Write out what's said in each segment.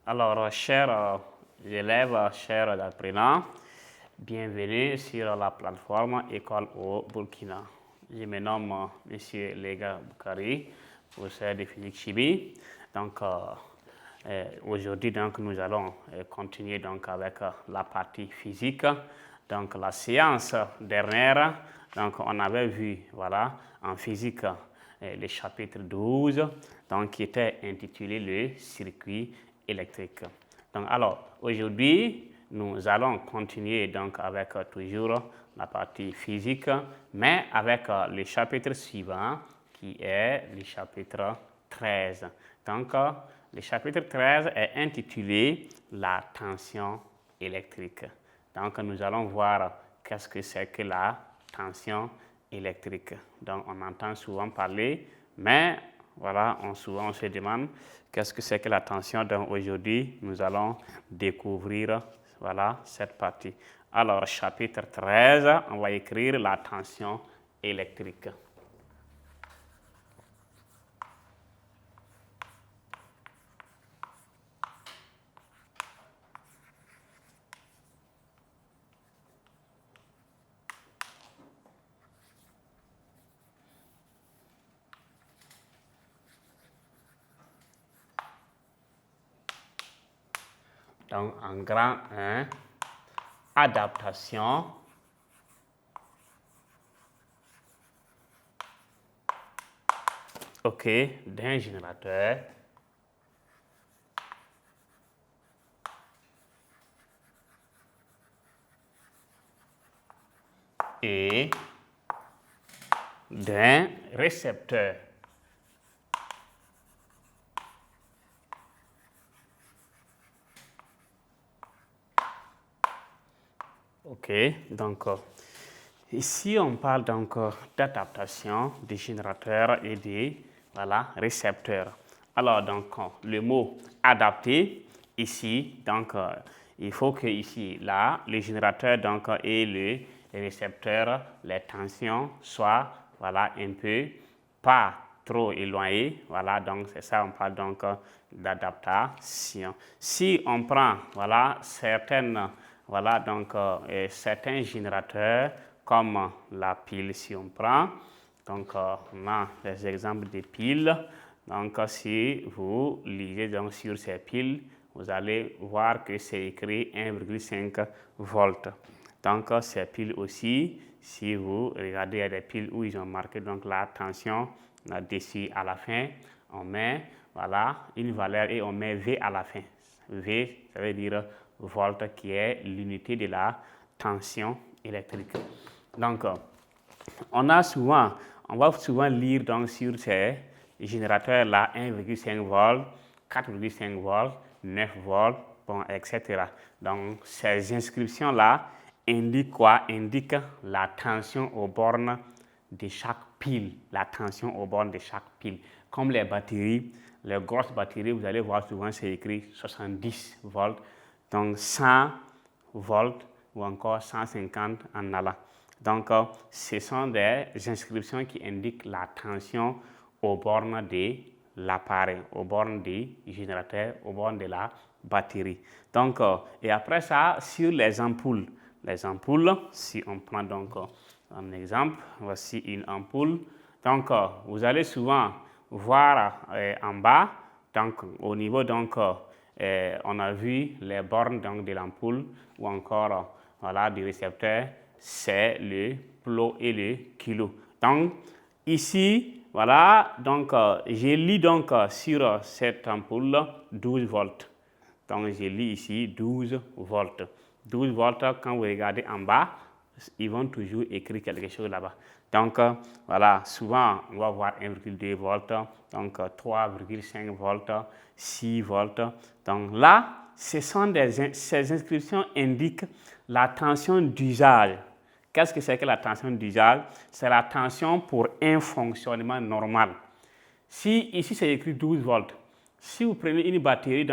Alors, chers élèves, chers apprenants, bienvenue sur la plateforme École au Burkina. Je me nomme M. Lega Boukari, professeur de physique chimie. Donc, aujourd'hui, nous allons continuer avec la partie physique. Donc, la séance dernière, on avait vu, en physique, le chapitre 12, qui était intitulé le circuit électrique. Donc, alors, aujourd'hui, nous allons continuer avec toujours la partie physique, mais avec le chapitre suivant, qui est le chapitre 13. Donc, le chapitre 13 est intitulé la tension électrique. Donc, nous allons voir qu'est-ce que c'est que la tension électrique. Donc, on entend souvent parler, mais souvent on se demande qu'est-ce que c'est que la tension. Donc, aujourd'hui, nous allons découvrir cette partie. Alors, chapitre 13, on va écrire la tension électrique. Donc, en grand 1, adaptation d'un générateur et d'un récepteur. Donc ici on parle d'adaptation des générateurs et des récepteurs. Alors le mot adapté ici, il faut que ici le générateur et le récepteur, les tensions soient un peu pas trop éloignées. Donc c'est ça, on parle d'adaptation. Si on prend certains générateurs comme la pile, si on prend, on a des exemples de piles. Donc si vous lisez sur ces piles, vous allez voir que c'est écrit 1,5 volts. Donc ces piles aussi, si vous regardez, il y a des piles où ils ont marqué la tension dessus à la fin, on met une valeur et on met V à la fin. V, ça veut dire volt, qui est l'unité de la tension électrique. Donc, on va souvent lire sur ces générateurs-là 1,5 volts, 4,5 volts, 9 volts, etc. Donc, ces inscriptions-là indiquent quoi? Indiquent la tension aux bornes de chaque pile. La tension aux bornes de chaque pile. Comme les batteries, les grosses batteries, vous allez voir souvent c'est écrit 70 volts. Donc 100 volts ou encore 150 en allant. Donc, ce sont des inscriptions qui indiquent la tension aux bornes de l'appareil, aux bornes du générateur, aux bornes de la batterie. Donc, et après ça, sur les ampoules. Les ampoules, si on prend un exemple, voici une ampoule. Donc, vous allez souvent voir en bas, au niveau on a vu les bornes de l'ampoule ou encore du récepteur, c'est le plot et le kilo. Donc ici, je lis sur cette ampoule 12 volts. Donc je lis ici 12 volts. 12 volts, quand vous regardez en bas, ils vont toujours écrire quelque chose là-bas. Donc souvent on va voir 1,2 volts, donc 3,5 volts, 6 volts. Donc là, ces inscriptions indiquent la tension d'usage. Qu'est-ce que c'est que la tension d'usage? C'est la tension pour un fonctionnement normal. Si ici c'est écrit 12 volts, si vous prenez une batterie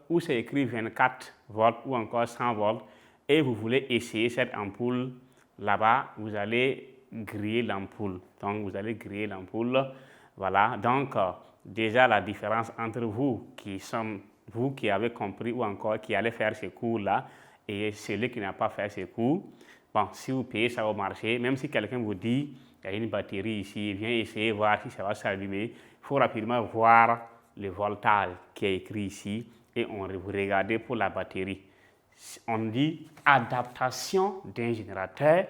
où c'est écrit 24 volts ou encore 100 volts et vous voulez essayer cette ampoule là-bas, vous allez griller l'ampoule. Donc vous allez griller l'ampoule. Voilà. Donc déjà la différence entre vous qui sommes vous qui avez compris ou encore qui allez faire ce cours-là et celui qui n'a pas fait ce cours, bon, si vous payez ça au marché, même si quelqu'un vous dit il y a une batterie ici, viens essayer voir si ça va s'allumer, il faut rapidement voir le voltage qui est écrit ici et on vous regardez pour la batterie. On dit adaptation d'un générateur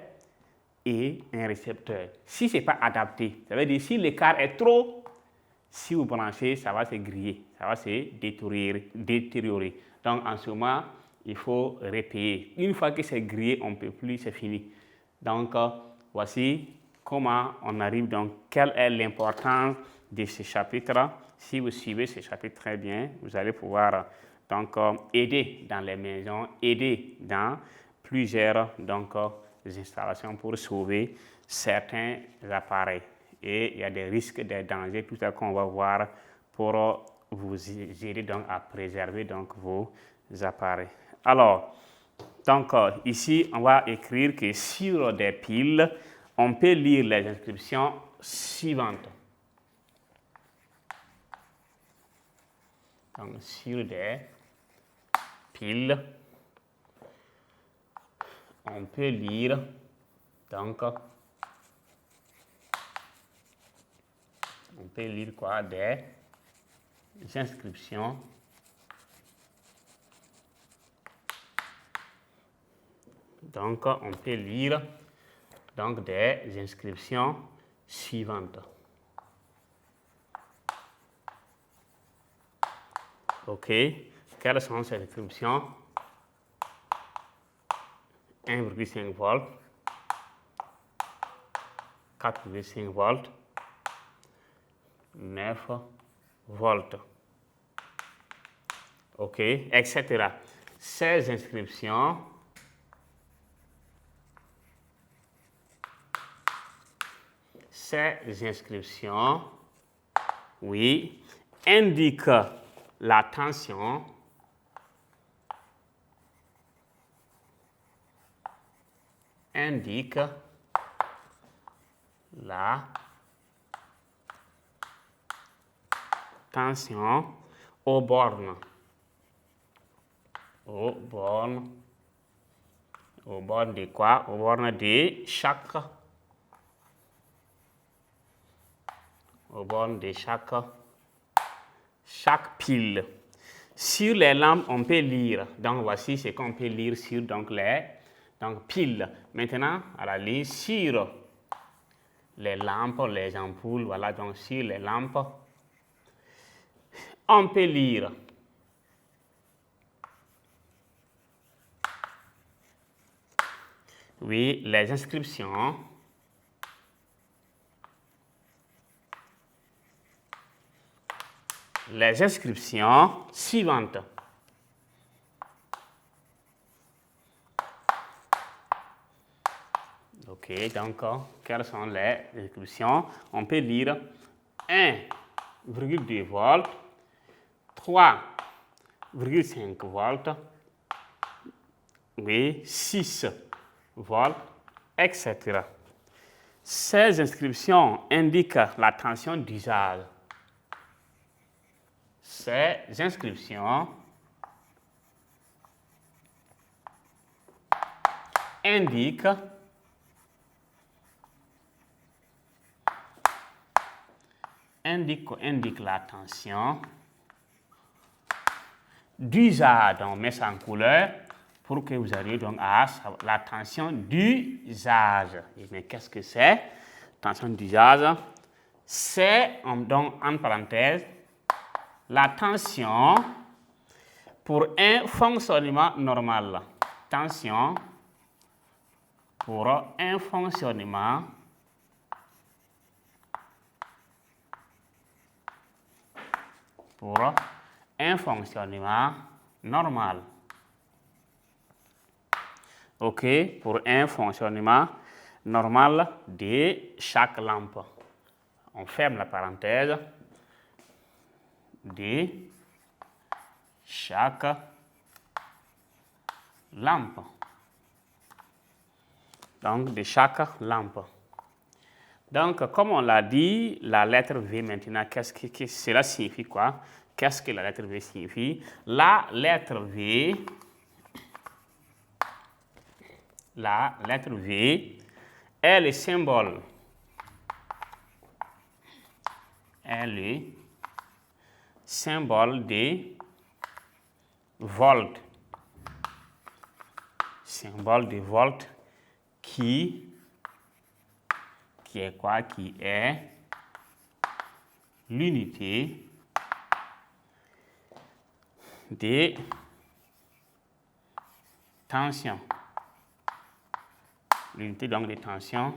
et un récepteur. Si ce n'est pas adapté, ça veut dire si l'écart est trop, si vous branchez, ça va se griller, ça va se détériorer. Donc en ce moment, il faut repayer. Une fois que c'est grillé, on ne peut plus, c'est fini. Donc voici comment on arrive, donc quelle est l'importance de ce chapitre. Si vous suivez ce chapitre très bien, vous allez pouvoir donc aider dans les maisons, aider dans plusieurs installations pour sauver certains appareils. Et il y a des risques, des dangers, tout ça qu'on va voir pour vous aider donc à préserver donc vos appareils. Alors, donc ici, on va écrire que sur des piles, on peut lire les inscriptions suivantes. Donc, sur des piles, on peut lire donc on peut lire quoi? Des inscriptions donc on peut lire donc des inscriptions suivantes. OK. Quelles sont ces inscriptions? 1,5 volts, 4,5 volts, 9 volts. OK, etc. Ces inscriptions oui, indiquent la tension aux bornes. Aux bornes de quoi? Aux bornes de chaque pile. Sur les lampes, on peut lire. Donc, voici ce qu'on peut lire sur les piles. Maintenant, à la ligne, sur les lampes, les ampoules, voilà, donc sur les lampes, on peut lire oui, les inscriptions suivantes. OK, donc, quelles sont les inscriptions? On peut lire 1,2 volts, 3,5 volts, oui, 6 volts, etc. Ces inscriptions indiquent la tension d'usage. Ces inscriptions indiquent la tension d'usage. On met ça en couleur pour que vous arriviez donc à la tension d'usage. Mais qu'est-ce que c'est? Tension d'usage, c'est donc en parenthèse la tension pour un fonctionnement normal. Tension pour un fonctionnement normal. OK, pour un fonctionnement normal de chaque lampe. On ferme la parenthèse. De chaque lampe. Donc, de chaque lampe. Donc, comme on l'a dit, la lettre V maintenant, cela signifie quoi? Qu'est-ce que la lettre V signifie? La lettre V est le symbole. De volt. Symbole de volt qui est quoi? Qui est l'unité de tension. L'unité donc de tension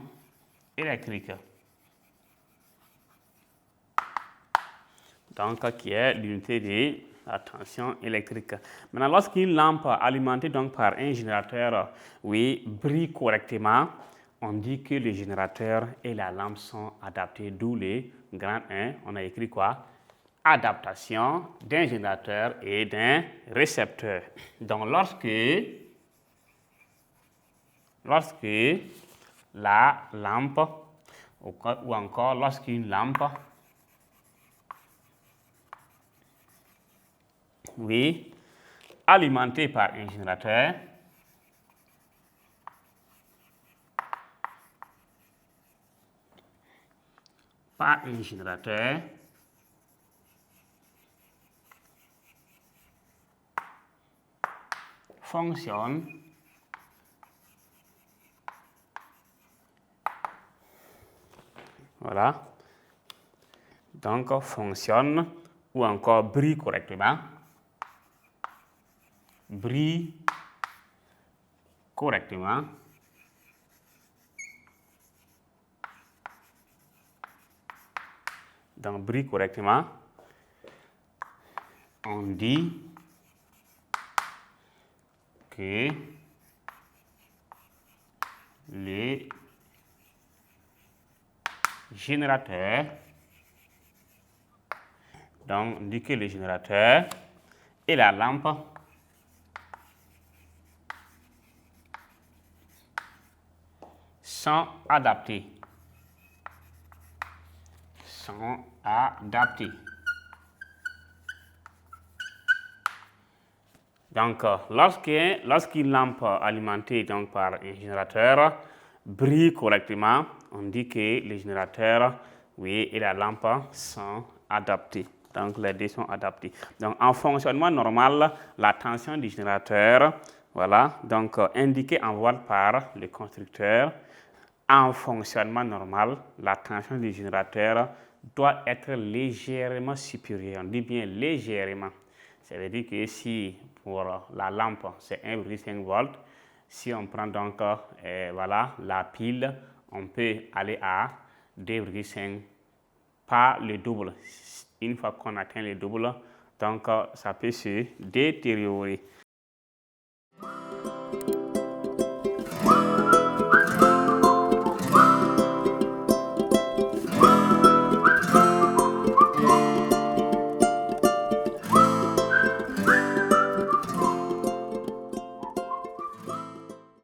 électrique. Donc, qui est l'unité de la tension électrique. Maintenant, lorsqu'une lampe alimentée donc par un générateur, brille correctement, on dit que le générateur et la lampe sont adaptés, d'où les grand 1. On a écrit quoi? Adaptation d'un générateur et d'un récepteur. Donc, lorsque la lampe, ou encore lorsqu'une lampe alimentée par un générateur fonctionne donc fonctionne ou encore brille correctement. Donc, brille correctement. On dit que le générateur, et la lampe sont adaptés. Donc, lorsqu'une lampe alimentée donc, par un générateur brille correctement, on dit que le générateur et la lampe sont adaptés. Donc, les deux sont adaptés. Donc, en fonctionnement normal, la tension du générateur, donc indiquée en volt par le constructeur. En fonctionnement normal, la tension du générateur doit être légèrement supérieure. On dit bien légèrement. Ça veut dire que si pour la lampe, c'est 1,5 volts, si on prend donc la pile, on peut aller à 2,5, pas le double. Une fois qu'on atteint le double, donc ça peut se détériorer.